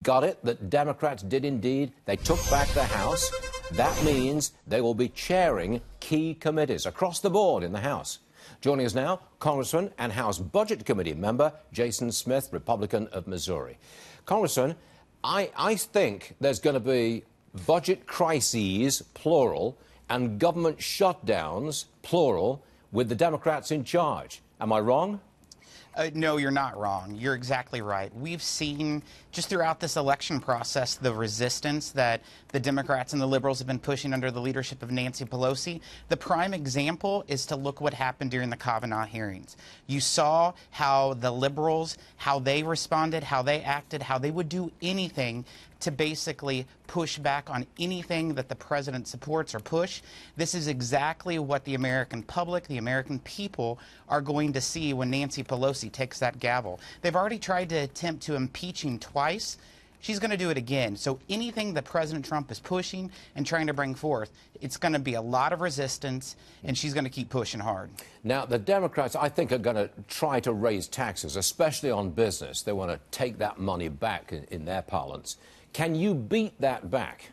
Got it that Democrats did indeed. They took back the House. That means they will be chairing key committees across the board in the House. Joining us now, Congressman and House Budget Committee member Jason Smith, Republican of Missouri. Congressman, I think there's going to be budget crises, plural, and government shutdowns, plural, with the Democrats in charge. Am I wrong? No, you're not wrong. You're exactly right. We've seen just throughout this election process the resistance that the Democrats and the liberals have been pushing under the leadership of Nancy Pelosi. The prime example is to look what happened during the Kavanaugh hearings. You saw how the liberals, how they responded, how they acted, how they would do anything to basically push back on anything that the president supports or push. This is exactly what the American public, the American people are going to see when Nancy Pelosi takes that gavel. They've already tried to attempt to impeach him twice. She's going to do it again. So anything that President Trump is pushing and trying to bring forth, it's going to be a lot of resistance, and she's going to keep pushing hard. Now, the Democrats, I think, are going to try to raise taxes, especially on business. They want to take that money back in their parlance. Can you beat that back?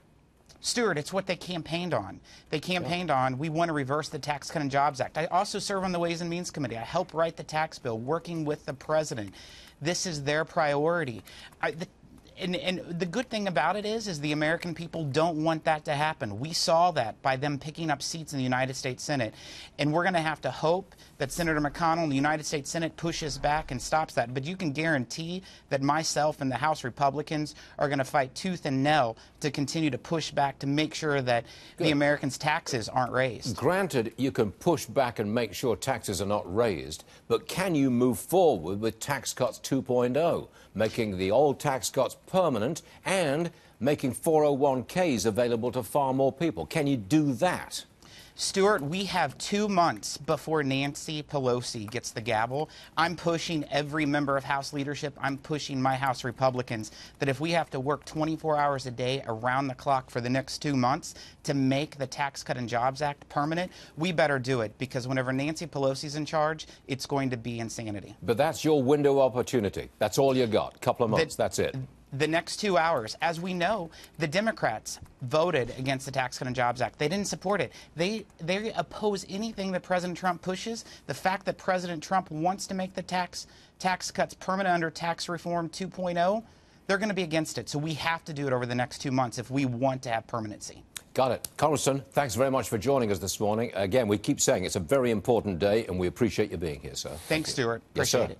Stuart, it's what they campaigned on. They campaigned on, we want to reverse the Tax Cut and Jobs Act. I also serve on the Ways and Means Committee. I help write the tax bill, working with the president. This is their priority. And the good thing about it is the American people don't want that to happen. We saw that by them picking up seats in the United States Senate. And we're going to have to hope that Senator McConnell in the United States Senate pushes back and stops that. But you can guarantee that myself and the House Republicans are going to fight tooth and nail to continue to push back to make sure that the Americans' taxes aren't raised. Granted, you can push back and make sure taxes are not raised, but can you move forward with Tax Cuts 2.0, making the old tax cuts permanent and making 401ks available to far more people? Can you do that? Stuart, we have 2 months before Nancy Pelosi gets the gavel. I'm pushing every member of House leadership. I'm pushing my House Republicans that if we have to work 24 hours a day around the clock for the next 2 months to make the Tax Cut and Jobs Act permanent, we better do it, because whenever Nancy Pelosi's in charge, it's going to be insanity. But that's your window of opportunity. That's all you got. Couple of months. That's it. The next 2 hours. As we know, the Democrats voted against the Tax Cut and Jobs Act. They didn't support it. They oppose anything that President Trump pushes. The fact that President Trump wants to make the tax cuts permanent under Tax Reform 2.0, they're going to be against it. So we have to do it over the next 2 months if we want to have permanency. Got it. Congressman, thanks very much for joining us this morning. Again, we keep saying it's a very important day, and we appreciate you being here, sir. Thanks, Stuart. Appreciate it.